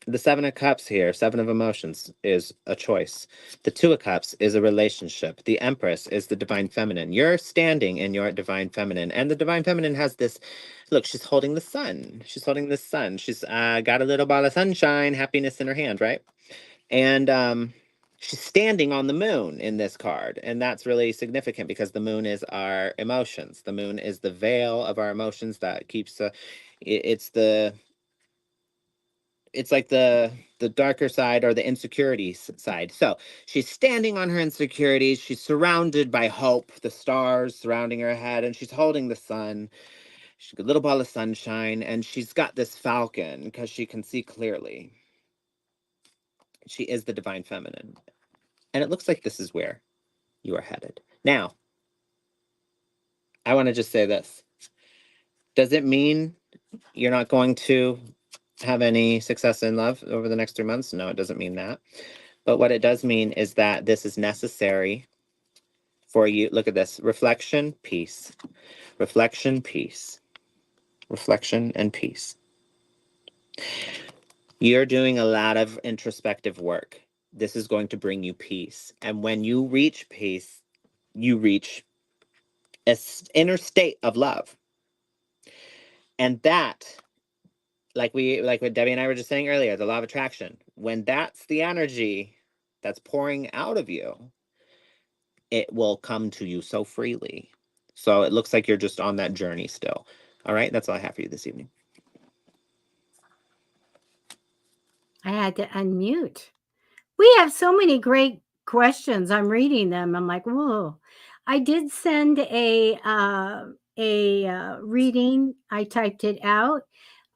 The Seven of Cups here, Seven of Emotions, is a choice. The Two of Cups is a relationship. The Empress is the Divine Feminine. You're standing in your Divine Feminine. And the Divine Feminine has this, look, she's holding the sun. She's holding the sun. She's got a little ball of sunshine, happiness in her hand, right? And she's standing on the moon in this card. And that's really significant because the moon is our emotions. The moon is the veil of our emotions that keeps, it's like the darker side or the insecurities side. So she's standing on her insecurities. She's surrounded by hope, the stars surrounding her head, and she's holding the sun. She's got a little ball of sunshine, and she's got this falcon because she can see clearly. She is the divine feminine. And it looks like this is where you are headed. Now, I want to just say this. Does it mean you're not going to have any success in love over the next 3 months? No, it doesn't mean that. But what it does mean is that this is necessary for you. Look at this. Reflection, peace. Reflection, peace. Reflection and peace. You're doing a lot of introspective work. This is going to bring you peace. And when you reach peace, you reach an inner state of love. And that, like what Debbie and I were just saying earlier, the law of attraction, when that's the energy that's pouring out of you, it will come to you so freely. So it looks like you're just on that journey still. All right, that's all I have for you this evening. I had to unmute. We have so many great questions. I'm reading them. I'm like, whoa. I did send a reading. I typed it out.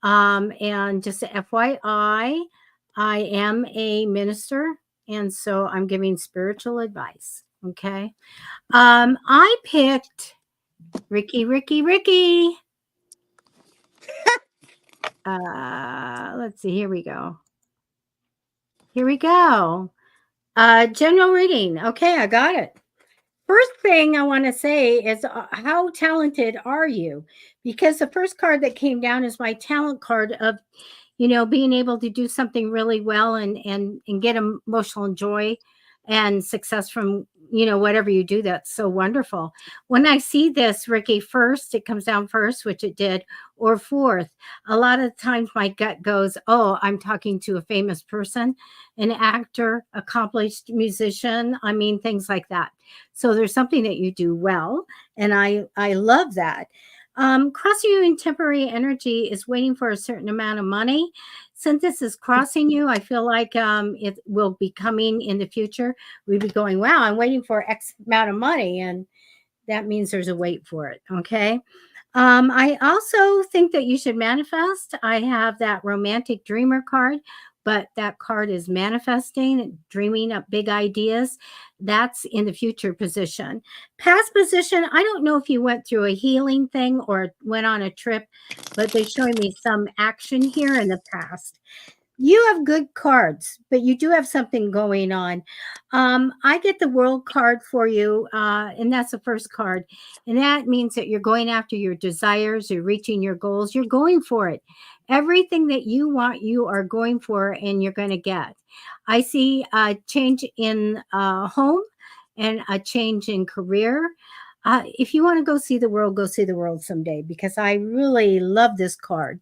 And just a FYI, I am a minister, and so I'm giving spiritual advice. Okay. I picked Ricky. Let's see. Here we go. General reading. Okay, I got it. First thing I want to say is how talented are you? Because the first card that came down is my talent card of, being able to do something really well and get emotional joy and success from, whatever you do. That's so wonderful. When I see this, Ricky, first, it comes down first, which it did, or fourth, a lot of times my gut goes, oh, I'm talking to a famous person, an actor, accomplished musician. I mean, things like that. So there's something that you do well. And I love that. Crossing you in temporary energy is waiting for a certain amount of money. Since this is crossing you, I feel like it will be coming in the future. We'd be going, wow, I'm waiting for X amount of money. And that means there's a wait for it. Okay. I also think that you should manifest. I have that romantic dreamer card, but that card is manifesting, dreaming up big ideas. That's in the future position. Past position, I don't know if you went through a healing thing or went on a trip, but they're showing me some action here in the past. You have good cards, but you do have something going on. I get the world card for you, and that's the first card. And that means that you're going after your desires, you're reaching your goals, you're going for it. Everything that you want, you are going for, and you're going to get. I see a change in home and a change in career. If you want to go see the world someday because I really love this card.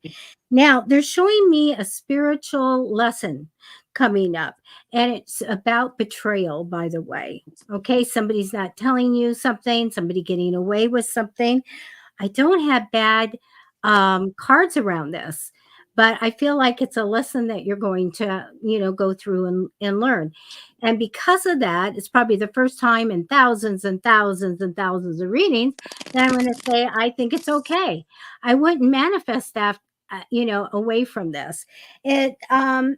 Now, they're showing me a spiritual lesson coming up, and it's about betrayal, by the way. Okay, somebody's not telling you something, somebody getting away with something. I don't have bad cards around this, but I feel like it's a lesson that you're going to, go through and learn. And because of that, it's probably the first time in thousands and thousands and thousands of readings that I'm going to say, I think it's okay. I wouldn't manifest that, away from this. I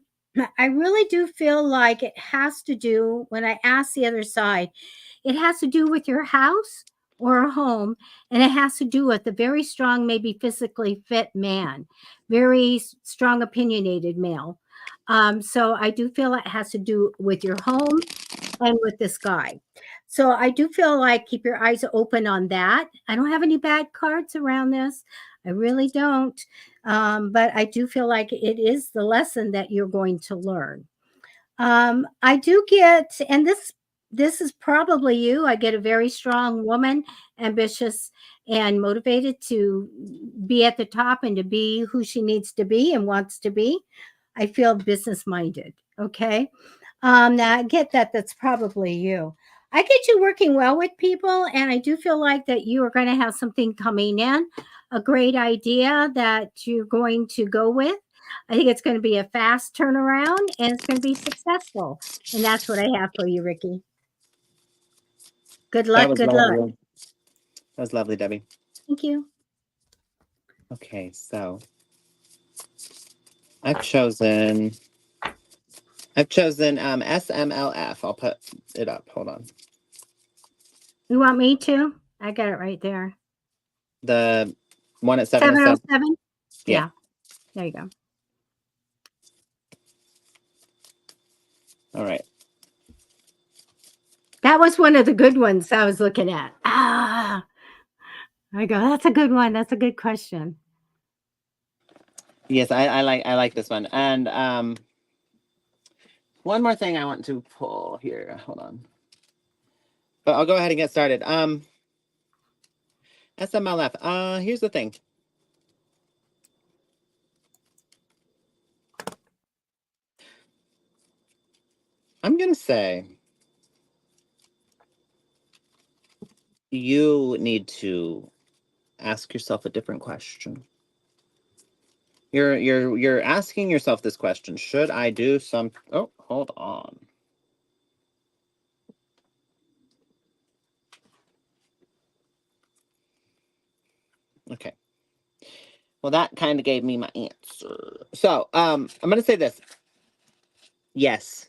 really do feel like it has to do, when I ask the other side, it has to do with your house or a home, and it has to do with a very strong, maybe physically fit man, very strong, opinionated male. So I do feel it has to do with your home and with this guy. So I do feel like keep your eyes open on that. I don't have any bad cards around this. I really don't. But I do feel like it is the lesson that you're going to learn. I do get, and this is probably you. I get a very strong woman, ambitious and motivated to be at the top and to be who she needs to be and wants to be. I feel business minded. Okay. Now I get that that's probably you. I get you working well with people, and I do feel like that you are going to have something coming in, a great idea that you're going to go with. I think it's going to be a fast turnaround and it's going to be successful. And that's what I have for you, Ricky. Good That luck. was Good luck. lovely. That was lovely, Debbie. Thank you. Okay, so I've chosen SMLF. I'll put it up. Hold on. You want me to? I got it right there. The one at 707. 707? Yeah. Yeah. There you go. All right. That was one of the good ones I was looking at. I go, that's a good one. That's a good question. Yes, I like this one. And one more thing I want to pull here. Hold on. But I'll go ahead and get started. SMLF. Here's the thing. I'm gonna say you need to ask yourself a different question. You're asking yourself this question. Should I do some Oh, hold on. Okay. Well, that kind of gave me my answer. So, I'm gonna say this. Yes,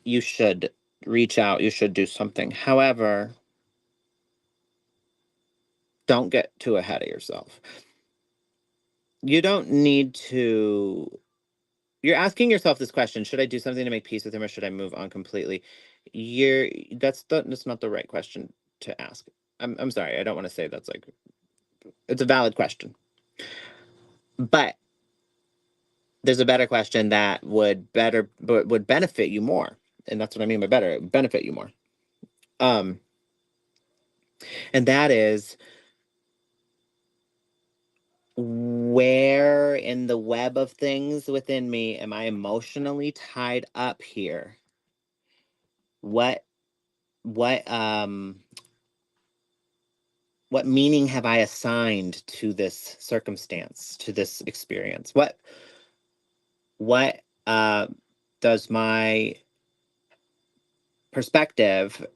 you should reach out, you should do something. However, don't get too ahead of yourself. You don't need to. You're asking yourself this question: should I do something to make peace with him, or should I move on completely? That's not the right question to ask. I'm sorry. I don't want to say that's like it's a valid question, but there's a better question that would benefit you more, and that's what I mean by better. It would benefit you more. Um, and that is, where in the web of things within me am I emotionally tied up here? What what um what meaning have I assigned to this circumstance, to this experience? What does my perspective,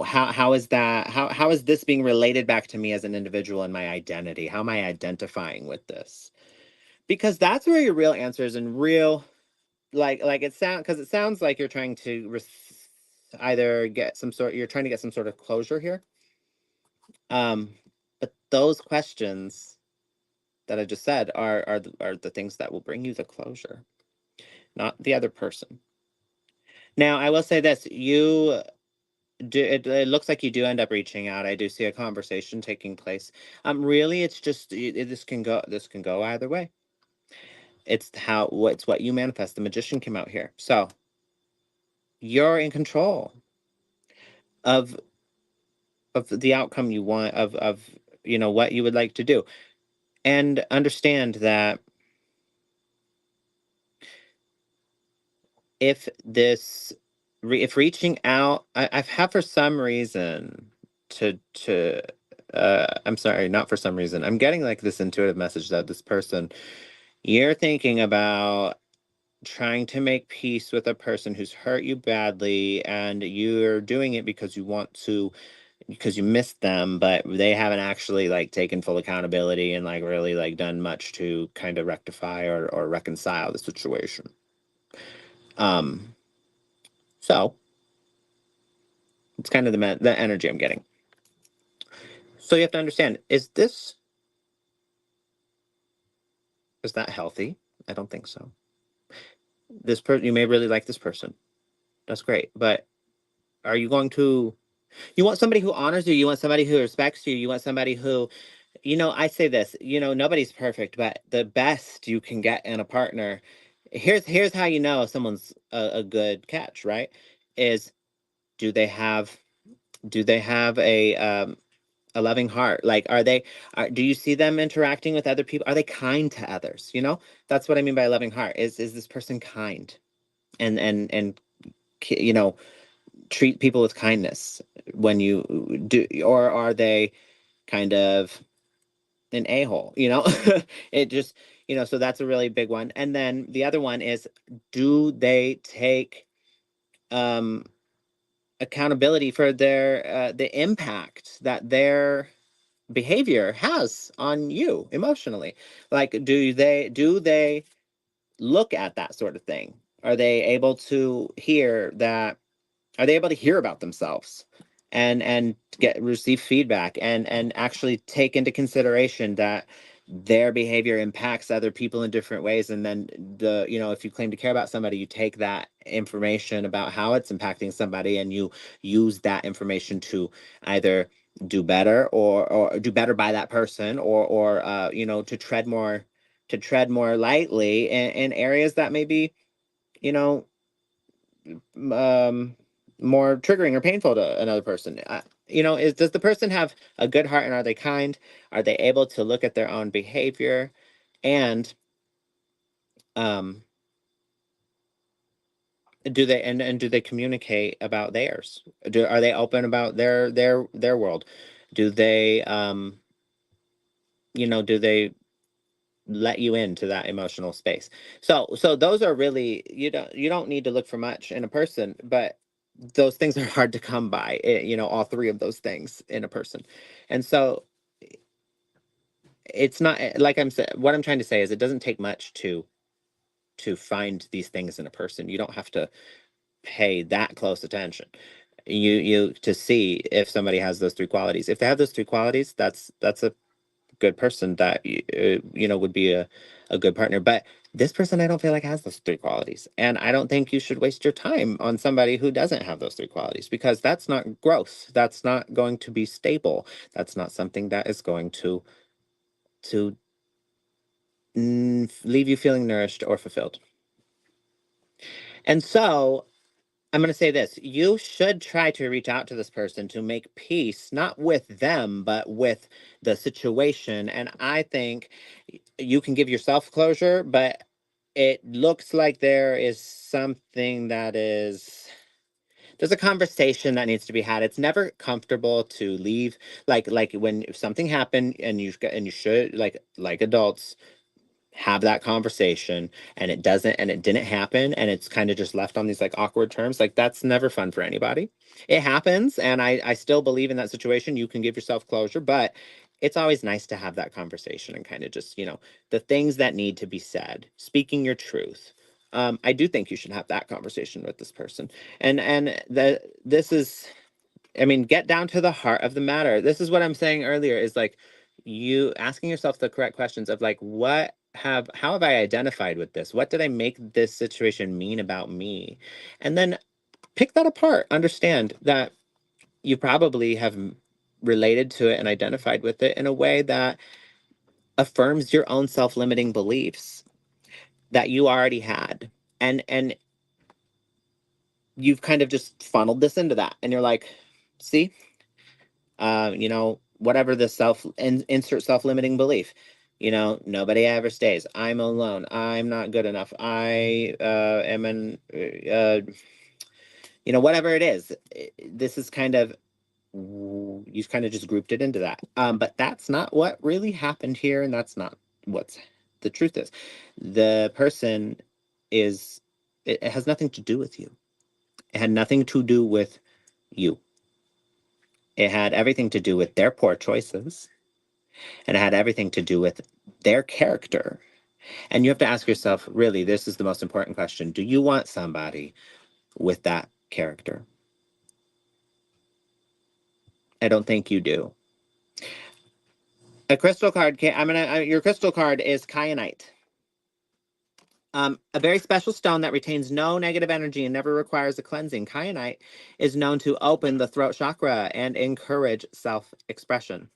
how is that, how is this being related back to me as an individual and my identity? How am I identifying with this? Because that's where your real answers and real, like it sounds like you're trying to either get some sort, you're trying to get some sort of closure here. But those questions that I just said are the things that will bring you the closure, not the other person. Now, I will say this: it looks like you do end up reaching out. I do see a conversation taking place. Really, it's just this can go either way. It's what you manifest. The magician came out here, so you're in control of the outcome you want, of what you would like to do, and understand that if if reaching out, I've had for some reason to I'm sorry, not for some reason. I'm getting like this intuitive message that this person, you're thinking about trying to make peace with a person who's hurt you badly, and you're doing it because you want to, because you miss them, but they haven't actually like taken full accountability and like really like done much to kind of rectify or reconcile the situation. Um, so It's kind of the energy I'm getting. So you have to understand, is that healthy? I don't think so. This person, you may really like this person. That's great. But are you going to, you want somebody who honors you? You want somebody who respects you? You want somebody who, I say this, nobody's perfect, but the best you can get in a partner, here's how you know if someone's a good catch, right? Is do they have a loving heart? Like, do you see them interacting with other people? Are they kind to others? That's what I mean by a loving heart. Is this person kind and you know treat people with kindness when you do, or are they kind of an a-hole? It just, so that's a really big one. And then the other one is, do they take um accountability for the impact that their behavior has on you emotionally? Like, do they look at that sort of thing? Are they able to hear that? Are they able to hear about themselves and receive feedback and actually take into consideration that their behavior impacts other people in different ways? And then if you claim to care about somebody, you take that information about how it's impacting somebody and you use that information to either do better or do better by that person, or to tread more lightly in areas that maybe you know um more triggering or painful to another person. Does the person have a good heart, and are they kind? Are they able to look at their own behavior, and um do they communicate about theirs? Are they open about their world? Do they do they let you into that emotional space? So those are really, you don't need to look for much in a person, but those things are hard to come by, all three of those things in a person. And so it's not like what I'm trying to say is it doesn't take much to find these things in a person. You don't have to pay that close attention you to see if somebody has those three qualities. If they have those three qualities, that's a good person that would be a good partner. But this person, I don't feel like has those three qualities, and I don't think you should waste your time on somebody who doesn't have those three qualities, because that's not growth. That's not going to be stable. That's not something that is going to leave you feeling nourished or fulfilled. And so I'm going to say this: you should try to reach out to this person to make peace, not with them, but with the situation. And I think you can give yourself closure, but it looks like there's a conversation that needs to be had. It's never comfortable to leave, like when if something happened and you should, like adults, have that conversation, and it didn't happen, and it's kind of just left on these like awkward terms. Like, that's never fun for anybody. It happens, and I still believe in that situation you can give yourself closure, but it's always nice to have that conversation and kind of just, the things that need to be said, speaking your truth. I do think you should have that conversation with this person. This is, I mean, get down to the heart of the matter. This is what I'm saying earlier, is like you asking yourself the correct questions of like, how have I identified with this? What did I make this situation mean about me? And then pick that apart. Understand that you probably have related to it and identified with it in a way that affirms your own self-limiting beliefs that you already had. And you've kind of just funneled this into that. And you're like, see, whatever the insert self-limiting belief, nobody ever stays. I'm alone. I'm not good enough. I am whatever it is. This is kind of, you've kind of just grouped it into that. But that's not what really happened here, and that's not what's the truth is. The person it has nothing to do with you. It had nothing to do with you. It had everything to do with their poor choices, and it had everything to do with their character. And you have to ask yourself, really, this is the most important question. Do you want somebody with that character? I don't think you do. A crystal card your crystal card is kyanite. A very special stone that retains no negative energy and never requires a cleansing. Kyanite is known to open the throat chakra and encourage self-expression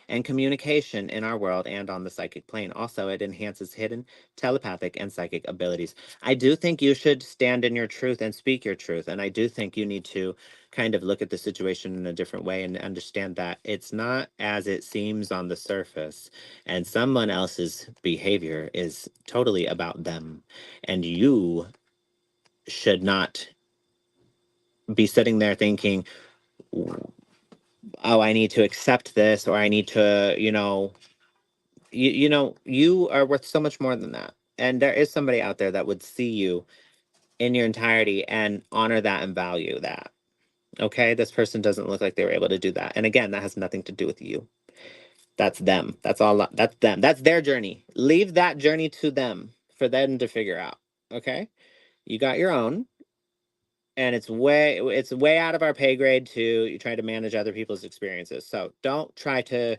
and communication in our world and on the psychic plane. Also, it enhances hidden telepathic and psychic abilities. I do think you should stand in your truth and speak your truth. And I do think you need to kind of look at the situation in a different way and understand that it's not as it seems on the surface. And someone else's behavior is totally about them. And you should not be sitting there thinking, oh, I need to accept this, or I need to, you are worth so much more than that. And there is somebody out there that would see you in your entirety and honor that and value that. Okay, this person doesn't look like they were able to do that. And again, that has nothing to do with you. That's them. That's all. That's them. That's their journey. Leave that journey to them for them to figure out. Okay, you got your own, and it's way out of our pay grade to try to manage other people's experiences. So don't try to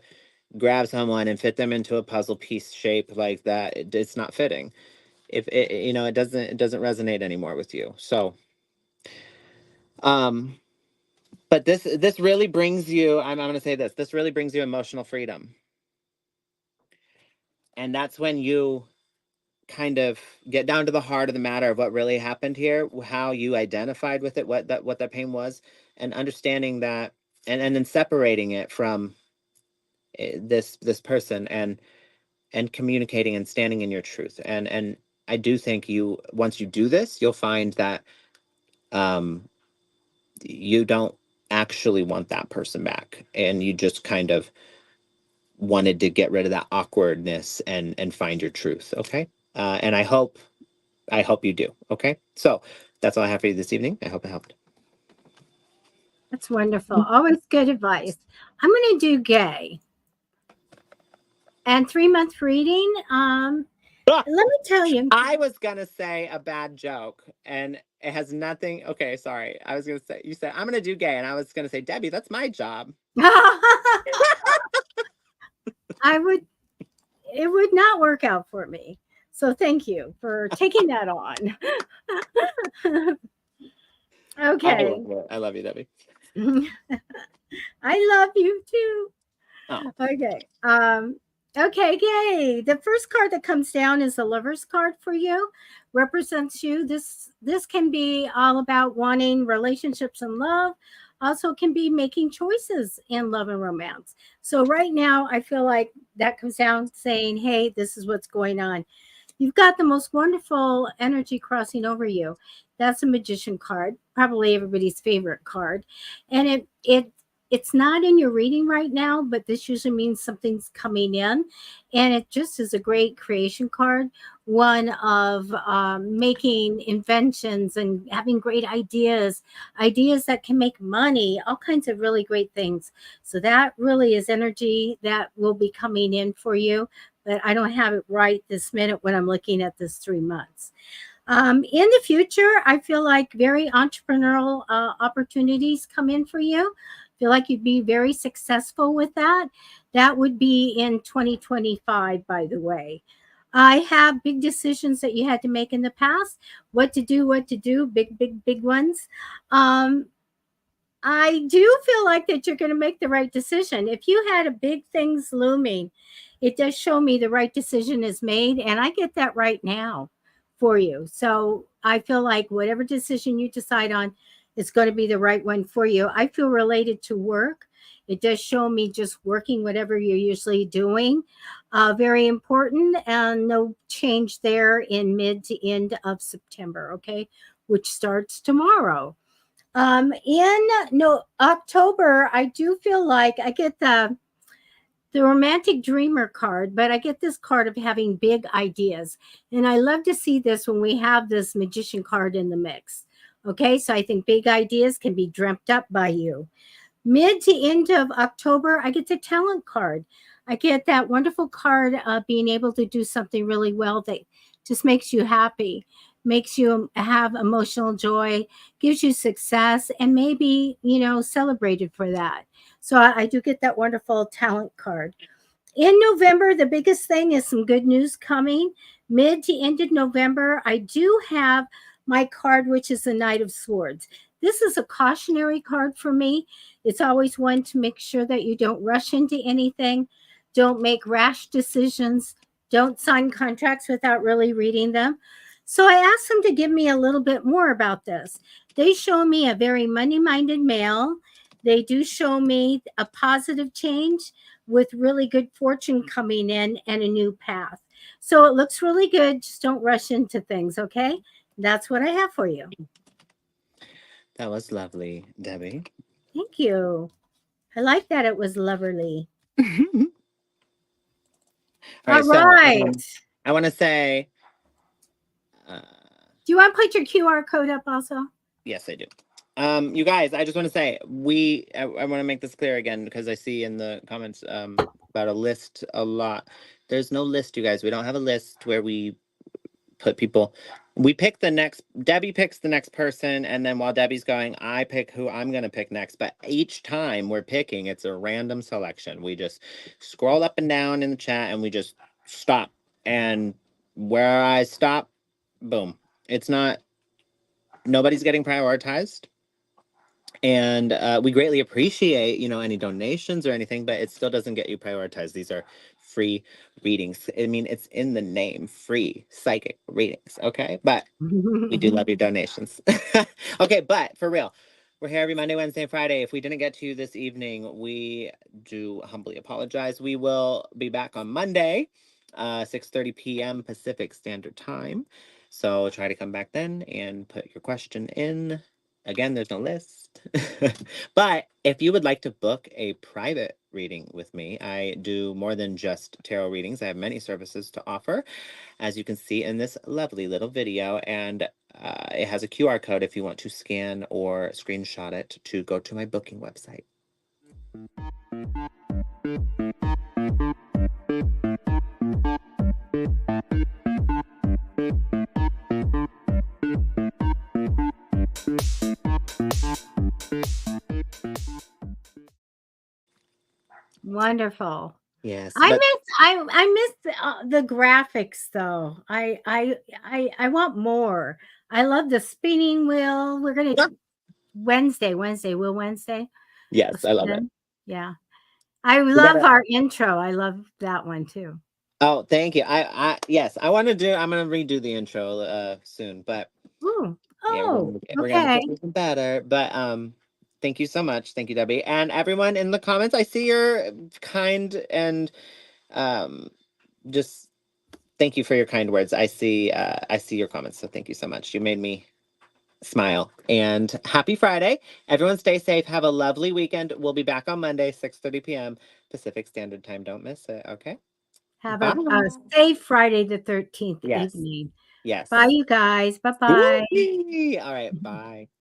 grab someone and fit them into a puzzle piece shape like that. It's not fitting. If it doesn't resonate anymore with you. So um but this really brings you, I'm going to say this really brings you emotional freedom. And that's when you kind of get down to the heart of the matter of what really happened here, how you identified with it, what that pain was, and understanding that, and then separating it from this person, and communicating and standing in your truth. And I do think once you do this, you'll find that um you don't actually want that person back, and you just kind of wanted to get rid of that awkwardness and find your truth. Okay. And I hope you do. Okay, so that's all I have for you this evening. I hope it helped. That's wonderful. Always good advice. I'm going to do gay and 3 month reading. Let me tell you. I was gonna say a bad joke, and it has nothing. Okay, sorry. I was gonna say, you said I'm gonna do gay, and I was gonna say, Debbie, that's my job. I would. It would not work out for me. So thank you for taking that on. Okay. I love you, Debbie. I love you too. Oh. Okay. Okay, yay. The first card that comes down is the Lover's card for you. Represents you. This can be all about wanting relationships and love. Also can be making choices in love and romance. So right now I feel like that comes down saying, hey, this is what's going on. You've got the most wonderful energy crossing over you. That's a magician card, probably everybody's favorite card. And it's not in your reading right now, but this usually means something's coming in. And it just is a great creation card, one of making inventions and having great ideas that can make money, all kinds of really great things. So that really is energy that will be coming in for you. But I don't have it right this minute when I'm looking at this 3 months. In the future, I feel like very entrepreneurial opportunities come in for you. Feel like you'd be very successful with that. That would be in 2025, by the way. I have big decisions that you had to make in the past. What to do, big ones. I do feel like that you're going to make the right decision. If you had a big things looming, it does show me the right decision is made, and I get that right now for you. So I feel like whatever decision you decide on is going to be the right one for you. I feel related to work. It does show me just working whatever you're usually doing. Very important, and no change there in mid to end of September, okay, which starts tomorrow. In no October, I do feel like I get the romantic dreamer card, but I get this card of having big ideas. And I love to see this when we have this magician card in the mix. Okay, so I think big ideas can be dreamt up by you. Mid to end of October, I get the talent card. I get that wonderful card of being able to do something really well that just makes you happy. makes you have emotional joy, gives you success, and maybe, celebrated for that. So I do get that wonderful talent card. In November, the biggest thing is some good news coming. Mid to end of November, I do have my card, which is the Knight of Swords. This is a cautionary card for me. It's always one to make sure that you don't rush into anything, don't make rash decisions, don't sign contracts without really reading them. So I asked them to give me a little bit more about this. They show me a very money minded male. They do show me a positive change with really good fortune coming in and a new path. So it looks really good. Just don't rush into things, okay? That's what I have for you. That was lovely, Debbie. Thank you. I like that it was lovely. All right, right. I want to say. Do you want to put your QR code up also? Yes, I do. You guys, I just want to say I want to make this clear again because I see in the comments about a list a lot. There's no list, you guys. We don't have a list where we put people. We pick the next. Debbie picks the next person, and then while Debbie's going, I pick who I'm going to pick next. But each time we're picking, it's a random selection. We just scroll up and down in the chat, and we just stop. And where I stop, boom. It's not. Nobody's getting prioritized. And we greatly appreciate, any donations or anything, but it still doesn't get you prioritized. These are free readings. I mean, it's in the name, free psychic readings. Okay. But we do love your donations. Okay. But for real, we're here every Monday, Wednesday, and Friday. If we didn't get to you this evening, we do humbly apologize. We will be back on Monday, 6:30 p.m. Pacific Standard Time. So try to come back then and put your question in. Again, there's no list. But if you would like to book a private reading with me, I do more than just tarot readings. I have many services to offer, as you can see in this lovely little video. And it has a QR code if you want to scan or screenshot it to go to my booking website. Wonderful. Yes. I miss the graphics though. I want more. I love the spinning wheel. We're gonna Wednesday. Will Wednesday? Yes, I love it. Yeah. I love our intro. I love that one too. Oh, thank you. Yes, I'm gonna redo the intro soon, but Ooh. yeah, Oh, we're gonna okay. make it even better. But thank you so much. Thank you, Debbie. And everyone in the comments, I see your kind and just thank you for your kind words. I see your comments, so thank you so much. You made me smile. And happy Friday. Everyone stay safe. Have a lovely weekend. We'll be back on Monday, 6:30 p.m. Pacific Standard Time. Don't miss it, okay? Have Bye. a safe Friday the 13th Yes. evening. Yes. Bye, you guys. Bye-bye. All right, bye.